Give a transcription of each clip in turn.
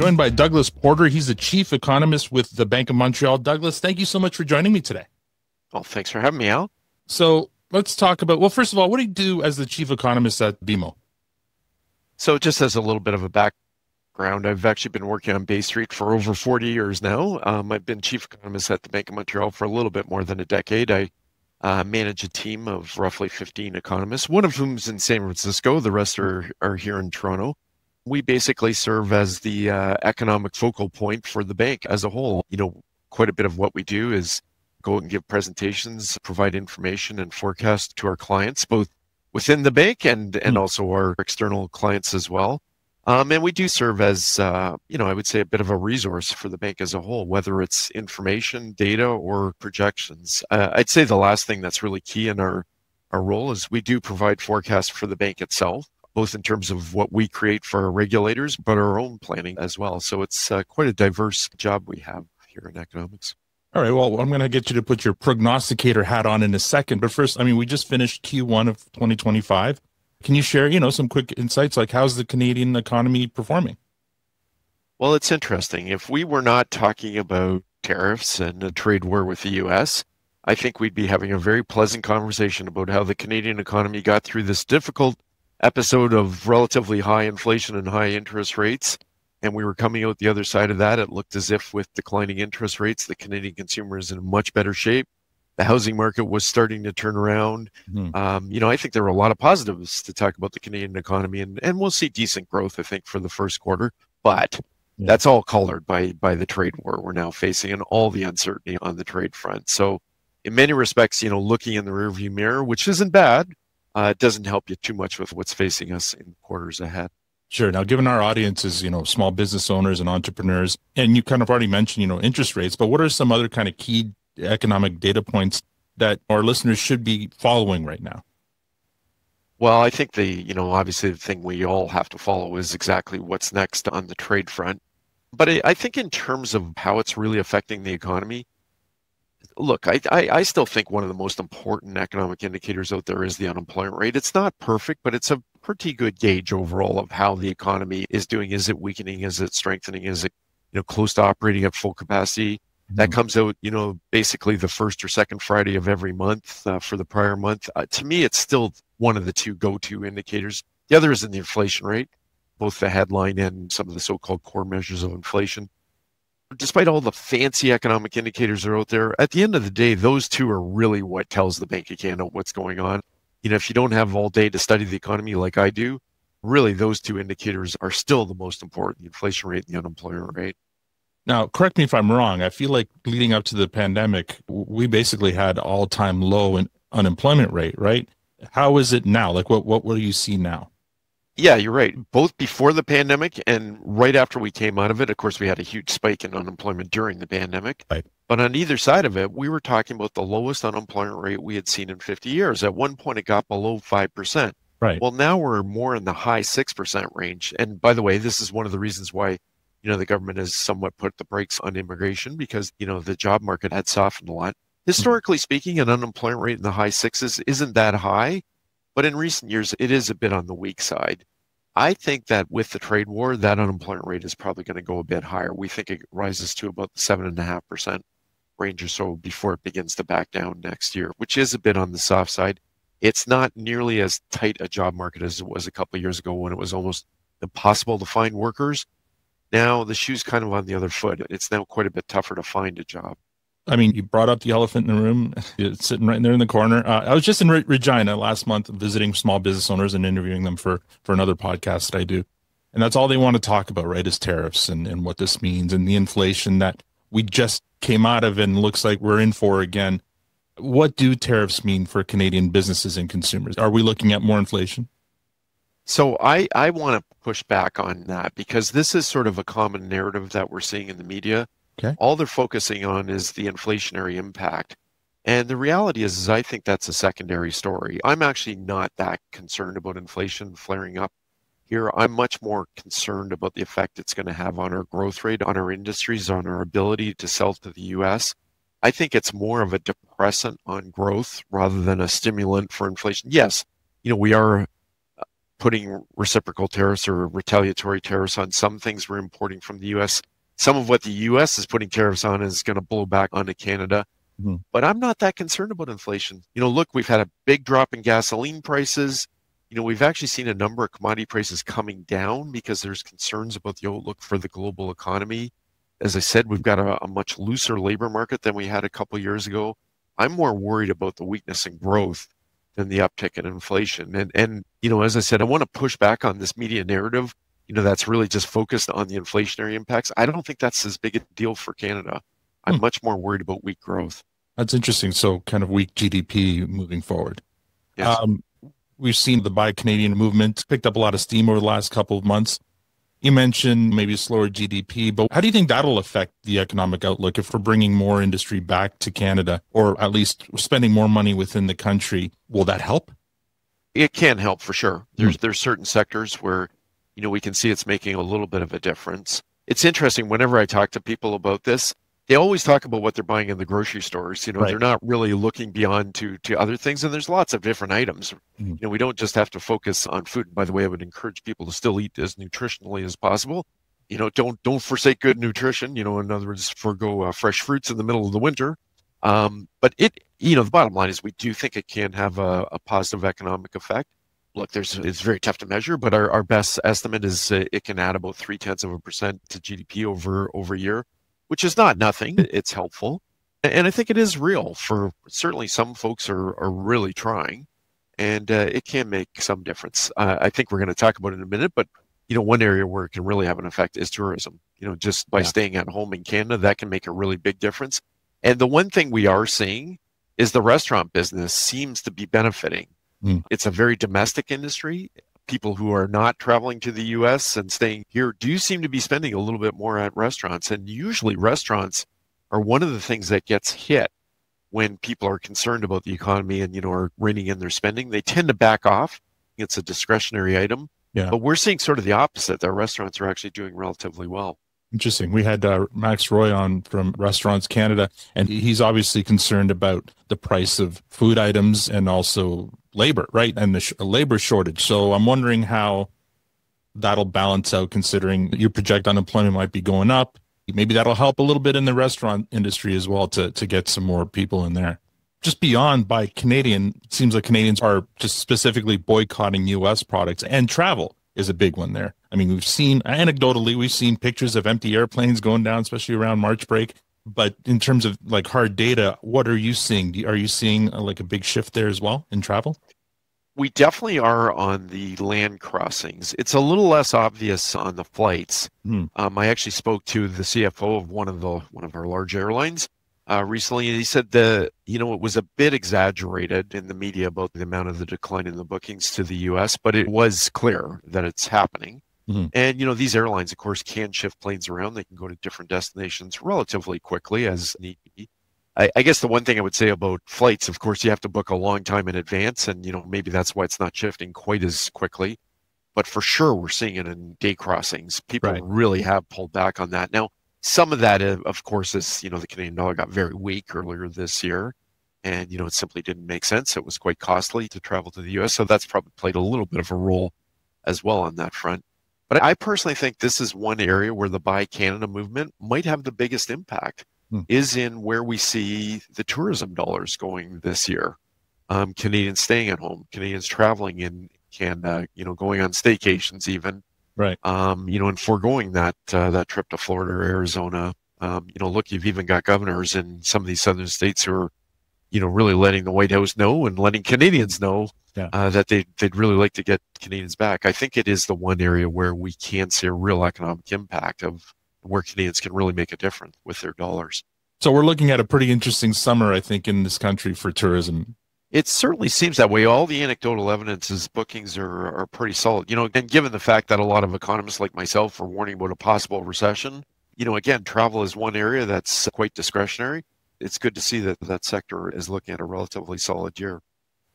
joined by Douglas Porter. He's the chief economist with the Bank of Montreal. Douglas, thank you so much for joining me today. Well, thanks for having me, Al. So let's talk about, well, first of all, what do you do as the chief economist at BMO? So just as a little bit of a background, I've actually been working on Bay Street for over 40 years now. I've been chief economist at the Bank of Montreal for a little bit more than a decade. I manage a team of roughly 15 economists, one of whom's in San Francisco. The rest are here in Toronto. We basically serve as the economic focal point for the bank as a whole. Quite a bit of what we do is go and give presentations, provide information and forecast to our clients, both within the bank and also our external clients as well. And we do serve as, I would say a bit of a resource for the bank as a whole, whether it's information, data, or projections. I'd say the last thing that's really key in our role is we do provide forecasts for the bank itself, both in terms of what we create for our regulators, but our own planning as well. So it's quite a diverse job we have here in economics. All right, well, I'm going to get you to put your prognosticator hat on in a second. But first, we just finished Q1 of 2025. Can you share, some quick insights, like how's the Canadian economy performing? Well, it's interesting. If we were not talking about tariffs and a trade war with the U.S., I think we'd be having a very pleasant conversation about how the Canadian economy got through this difficult episode of relatively high inflation and high interest rates. And we were coming out the other side of that. It looked as if with declining interest rates, the Canadian consumer is in much better shape. The housing market was starting to turn around. I think there were a lot of positives to talk about the Canadian economy, and we'll see decent growth, I think, for the first quarter. But that's all colored by the trade war we're now facing and all the uncertainty on the trade front. So in many respects, looking in the rearview mirror, which isn't bad, it doesn't help you too much with what's facing us in quarters ahead. Sure. Now, given our audience is, small business owners and entrepreneurs, and you kind of already mentioned, interest rates, but what are some other kind of key economic data points that our listeners should be following right now? Well, I think obviously the thing we all have to follow is exactly what's next on the trade front. But I think in terms of how it's really affecting the economy, look, I still think one of the most important economic indicators out there is the unemployment rate. It's not perfect, but it's a pretty good gauge overall of how the economy is doing. Is it weakening? Is it strengthening? Is it, close to operating at full capacity? That comes out, basically the first or second Friday of every month for the prior month. To me, it's still one of the two go-to indicators. The other is in the inflation rate, both the headline and some of the so-called core measures of inflation. Despite all the fancy economic indicators that are out there, at the end of the day, those two are really what tells the Bank of Canada what's going on. If you don't have all day to study the economy like I do, really those two indicators are still the most important, the inflation rate and the unemployment rate. Now, correct me if I'm wrong. I feel like leading up to the pandemic, we basically had all-time low in unemployment rate, right? How is it now? Like, what do you see now? Yeah, you're right. Both before the pandemic and right after we came out of it, of course, we had a huge spike in unemployment during the pandemic. Right. But on either side of it, we were talking about the lowest unemployment rate we had seen in 50 years. At one point, it got below 5%. Right. Well, now we're more in the high 6% range. And by the way, this is one of the reasons why, the government has somewhat put the brakes on immigration because, the job market had softened a lot. Historically speaking, an unemployment rate in the high sixes isn't that high. But in recent years, it is a bit on the weak side. I think that with the trade war, that unemployment rate is probably going to go a bit higher. We think it rises to about the 7.5% range or so before it begins to back down next year, which is a bit on the soft side. It's not nearly as tight a job market as it was a couple of years ago when it was almost impossible to find workers. Now the shoe's kind of on the other foot. It's now quite a bit tougher to find a job. You brought up the elephant in the room. It's sitting right there in the corner. I was just in Regina last month visiting small business owners and interviewing them for another podcast that I do. And that's all they want to talk about, right, is tariffs and what this means and the inflation that we just came out of and looks like we're in for again. What do tariffs mean for Canadian businesses and consumers? Are we looking at more inflation? So I want to push back on that because this is sort of a common narrative that we're seeing in the media. Okay. All they're focusing on is the inflationary impact. And the reality is I think that's a secondary story. I'm actually not that concerned about inflation flaring up here. I'm much more concerned about the effect it's going to have on our growth rate, on our industries, on our ability to sell to the U.S. I think it's more of a depressant on growth rather than a stimulant for inflation. Yes, we are putting reciprocal tariffs or retaliatory tariffs on some things we're importing from the US. Some of what the US is putting tariffs on is going to blow back onto Canada. Mm-hmm. But I'm not that concerned about inflation. Look, we've had a big drop in gasoline prices. We've actually seen a number of commodity prices coming down because there's concerns about the outlook for the global economy. As I said, we've got a much looser labor market than we had a couple of years ago. I'm more worried about the weakness in growth than the uptick in inflation. And as I said, I want to push back on this media narrative, that's really just focused on the inflationary impacts. I don't think that's as big a deal for Canada. I'm much more worried about weak growth. That's interesting. So kind of weak GDP moving forward. Yes. We've seen the Buy Canadian movement picked up a lot of steam over the last couple of months. You mentioned maybe slower GDP, but how do you think that'll affect the economic outlook if we're bringing more industry back to Canada, or at least spending more money within the country? Will that help? It can help for sure. There's certain sectors where, we can see it's making a little bit of a difference. It's interesting, whenever I talk to people about this, they always talk about what they're buying in the grocery stores. Right. They're not really looking beyond to other things. And there's lots of different items. Mm-hmm. We don't just have to focus on food. By the way, I would encourage people to still eat as nutritionally as possible. Don't forsake good nutrition. In other words, forgo fresh fruits in the middle of the winter. But the bottom line is we do think it can have a positive economic effect. Look, it's very tough to measure, but our best estimate is it can add about 0.3% to GDP over a year, which is not nothing. It's helpful. And I think it is real for certainly some folks are really trying, and it can make some difference. I think we're going to talk about it in a minute, but one area where it can really have an effect is tourism. Just by staying at home in Canada, that can make a really big difference. And the one thing we are seeing is the restaurant business seems to be benefiting. It's a very domestic industry. People who are not traveling to the US and staying here do seem to be spending a little bit more at restaurants. And usually restaurants are one of the things that gets hit when people are concerned about the economy and, are reining in their spending. They tend to back off. It's a discretionary item. Yeah. But we're seeing sort of the opposite. That restaurants are actually doing relatively well. Interesting. We had Max Roy on from Restaurants Canada, and he's obviously concerned about the price of food items and also labor, right? And the labor shortage. So I'm wondering how that'll balance out, considering you project unemployment might be going up. Maybe that'll help a little bit in the restaurant industry as well to get some more people in there. Just beyond Buy Canadian, it seems like Canadians are just specifically boycotting U.S. products, and travel is a big one there. I mean, anecdotally, we've seen pictures of empty airplanes going down, especially around March break. But in terms of like hard data, what are you seeing? Are you seeing like a big shift there as well in travel? We definitely are on the land crossings. It's a little less obvious on the flights. I actually spoke to the CFO of one of our large airlines recently, and he said it was a bit exaggerated in the media about the amount of the decline in the bookings to the U.S., but it was clear that it's happening. Mm-hmm. And these airlines, of course, can shift planes around. They can go to different destinations relatively quickly as need be. I guess the one thing I would say about flights, of course, you have to book a long time in advance, and maybe that's why it's not shifting quite as quickly. But for sure, we're seeing it in day crossings. People really have pulled back on that. Now, some of that, of course, is the Canadian dollar got very weak earlier this year, and it simply didn't make sense. It was quite costly to travel to the U.S., so that's probably played a little bit of a role as well on that front. But I personally think this is one area where the Buy Canada movement might have the biggest impact. Is in where we see the tourism dollars going this year. Canadians staying at home, Canadians traveling in Canada, going on staycations even, right? And foregoing that trip to Florida or Arizona. Look, you've even got governors in some of these southern states who are, really letting the White House know and letting Canadians know that they'd really like to get Canadians back. I think it is the one area where we can see a real economic impact of where Canadians can really make a difference with their dollars. So we're looking at a pretty interesting summer, I think, in this country for tourism. It certainly seems that way. All the anecdotal evidence is bookings are pretty solid. And given the fact that a lot of economists like myself are warning about a possible recession, again, travel is one area that's quite discretionary. It's good to see that sector is looking at a relatively solid year.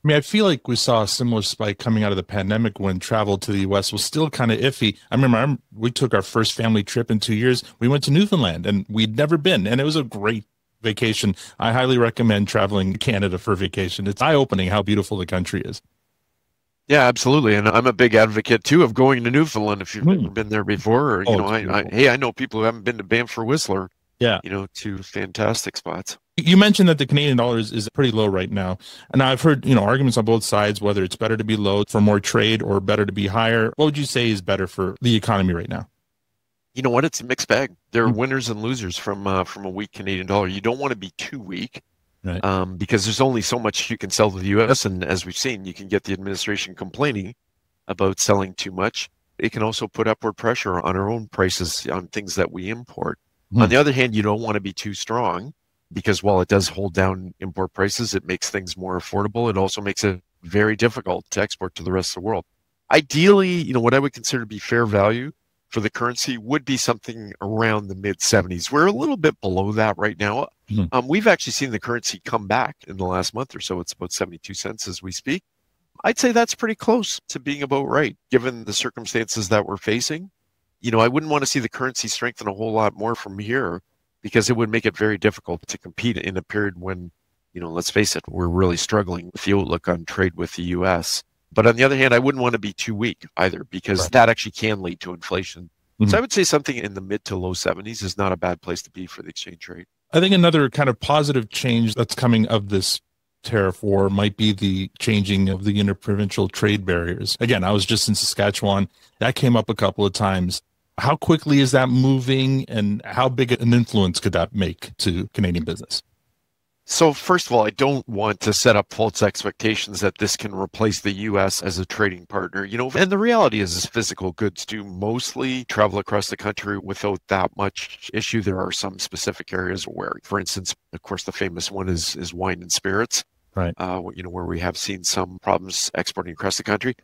I mean, I feel like we saw a similar spike coming out of the pandemic when travel to the U.S. was still kind of iffy. I remember we took our first family trip in 2 years. We went to Newfoundland, and we'd never been, and it was a great vacation. I highly recommend traveling to Canada for vacation. It's eye-opening how beautiful the country is. Yeah, absolutely. And I'm a big advocate too of going to Newfoundland if you've never Mm. been there before. Or, Oh, it's beautiful. hey, I know people who haven't been to Banff or Whistler, Yeah. two fantastic spots. You mentioned that the Canadian dollar is pretty low right now. And I've heard, arguments on both sides, whether it's better to be low for more trade or better to be higher. What would you say is better for the economy right now? You know what? It's a mixed bag. There are Mm. winners and losers from a weak Canadian dollar. You don't want to be too weak, Right. because there's only so much you can sell to the U.S. And as we've seen, you can get the administration complaining about selling too much. It can also put upward pressure on our own prices on things that we import. On Mm. the other hand, you don't want to be too strong because while it does hold down import prices, it makes things more affordable. It also makes it very difficult to export to the rest of the world. Ideally, what I would consider to be fair value for the currency would be something around the mid 70s. We're a little bit below that right now. Mm. We've actually seen the currency come back in the last month or so. It's about 72 cents as we speak. I'd say that's pretty close to being about right, given the circumstances that we're facing. I wouldn't want to see the currency strengthen a whole lot more from here because it would make it very difficult to compete in a period when, let's face it, we're really struggling with the outlook on trade with the US. But on the other hand, I wouldn't want to be too weak either because Right. that actually can lead to inflation. Mhm. So I would say something in the mid to low 70s is not a bad place to be for the exchange rate. I think another kind of positive change that's coming of this tariff war might be the changing of the interprovincial trade barriers. Again, I was just in Saskatchewan. That came up a couple of times. How quickly is that moving and how big an influence could that make to Canadian business? So first of all, I don't want to set up false expectations that this can replace the US as a trading partner, and the reality is physical goods do mostly travel across the country without that much issue. There are some specific areas where, for instance, of course, the famous one is wine and spirits, Right. where we have seen some problems exporting across the country.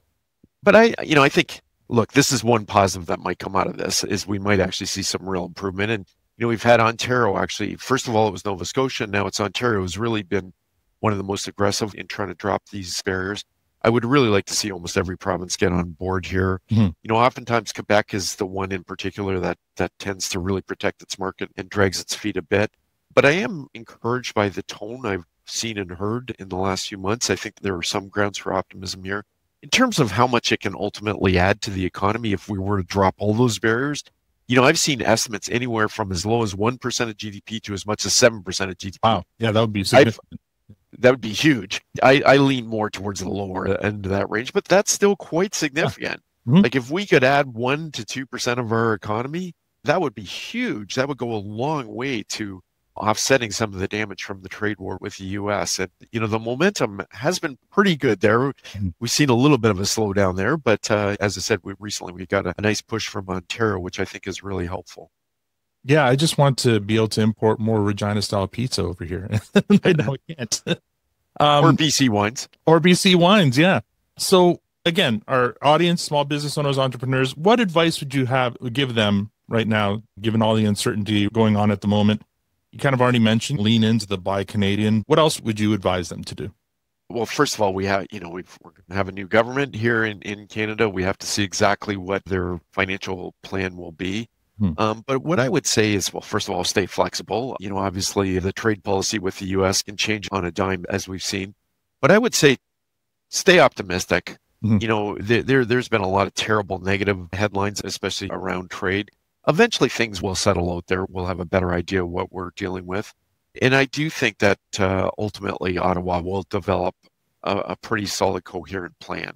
But I think, look, this is one positive that might come out of this is we might actually see some real improvement. And we've had Ontario actually, first of all, it was Nova Scotia. Now it's Ontario has really been one of the most aggressive in trying to drop these barriers. I would really like to see almost every province get on board here. Mm-hmm. Oftentimes Quebec is the one in particular that tends to really protect its market and drags its feet a bit. But I am encouraged by the tone I've seen and heard in the last few months. I think there are some grounds for optimism here. In terms of how much it can ultimately add to the economy if we were to drop all those barriers, I've seen estimates anywhere from as low as 1% of GDP to as much as 7% of GDP. Wow. Yeah, that would be significant. That would be huge. I lean more towards the lower end of that range, but that's still quite significant. Mm-hmm. Like if we could add 1 to 2% of our economy, that would be huge. That would go a long way to offsetting some of the damage from the trade war with the US. And, the momentum has been pretty good there. We've seen a little bit of a slowdown there, but as I said, we got a nice push from Ontario, which I think is really helpful. Yeah, I just want to be able to import more Regina style pizza over here. Right now we can't. Or BC wines. Or BC wines, yeah. So again, our audience, small business owners, entrepreneurs, what advice would you give them right now, given all the uncertainty going on at the moment? You kind of already mentioned lean into the buy Canadian. What else would you advise them to do? Well, first of all, we're going to have a new government here in Canada. We have to see exactly what their financial plan will be. But what I would say is, well, first of all, stay flexible. Obviously the trade policy with the US can change on a dime as we've seen. But I would say stay optimistic. There's been a lot of terrible negative headlines, especially around trade. Eventually things will settle out there. We'll have a better idea of what we're dealing with. And I do think that ultimately Ottawa will develop a pretty solid, coherent plan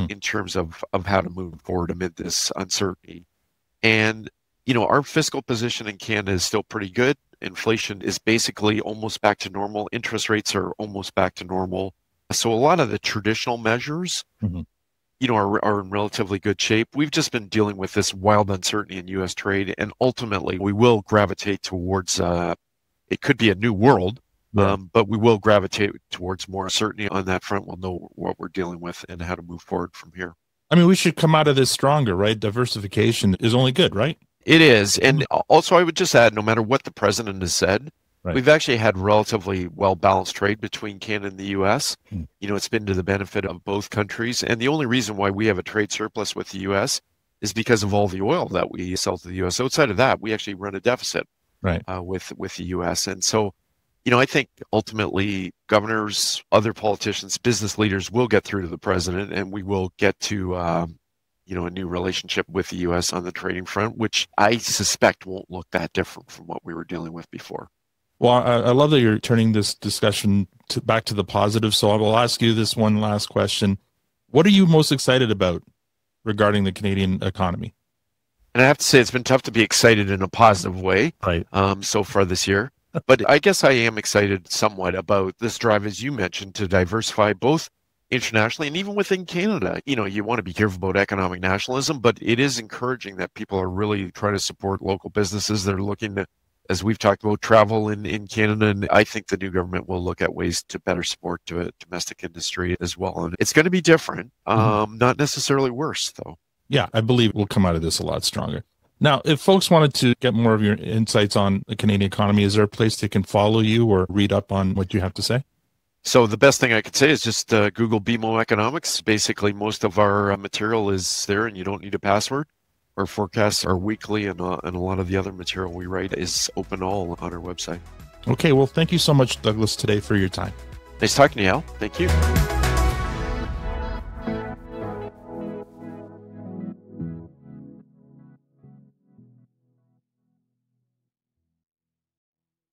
in terms of how to move forward amid this uncertainty. And, our fiscal position in Canada is still pretty good. Inflation is basically almost back to normal. Interest rates are almost back to normal. So a lot of the traditional measures are in relatively good shape. We've just been dealing with this wild uncertainty in U.S. trade, and ultimately we will gravitate towards, it could be a new world, but we will gravitate towards more certainty on that front. We'll know what we're dealing with and how to move forward from here. I mean, we should come out of this stronger, right? Diversification is only good, right? It is. And also I would just add, no matter what the president has said, we've actually had relatively well-balanced trade between Canada and the U.S. It's been to the benefit of both countries. And the only reason why we have a trade surplus with the U.S. is because of all the oil that we sell to the U.S. Outside of that, we actually run a deficit with the U.S. And so, I think ultimately governors, other politicians, business leaders will get through to the president, and we will get to, a new relationship with the U.S. on the trading front, which I suspect won't look that different from what we were dealing with before. Well, I love that you're turning this discussion back to the positive. So I will ask you this one last question. What are you most excited about regarding the Canadian economy? And I have to say, it's been tough to be excited in a positive way so far this year. But I guess I am excited somewhat about this drive, as you mentioned, to diversify both internationally and even within Canada. You want to be careful about economic nationalism, but it is encouraging that people are really trying to support local businesses. They're looking to, as we've talked about, travel in Canada. And I think the new government will look at ways to better support to domestic industry as well. And it's going to be different, not necessarily worse, though. Yeah, I believe we'll come out of this a lot stronger. Now, if folks wanted to get more of your insights on the Canadian economy, is there a place they can follow you or read up on what you have to say? So the best thing I could say is just Google BMO Economics. Basically, most of our material is there, and you don't need a password. Our forecasts are weekly, and a lot of the other material we write is open all on our website. Okay, well, thank you so much, Douglas, today for your time. Nice talking to you, Al. Thank you.